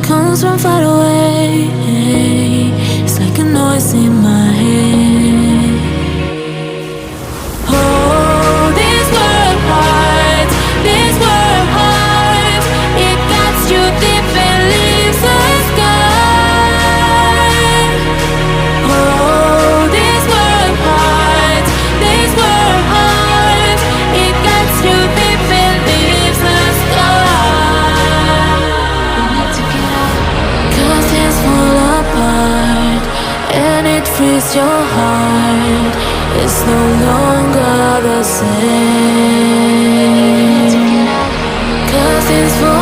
comes from far away. It's like a noise in my head. Oh, this world hurts, this world hurts. It cuts you deep and leaves a scar. Oh, this world hurts, this world hurts. It cuts you deep and leaves a scar. We need to get out, 'cause things fall apart and it frees your heart. It's no longer the same. 'Cause it's for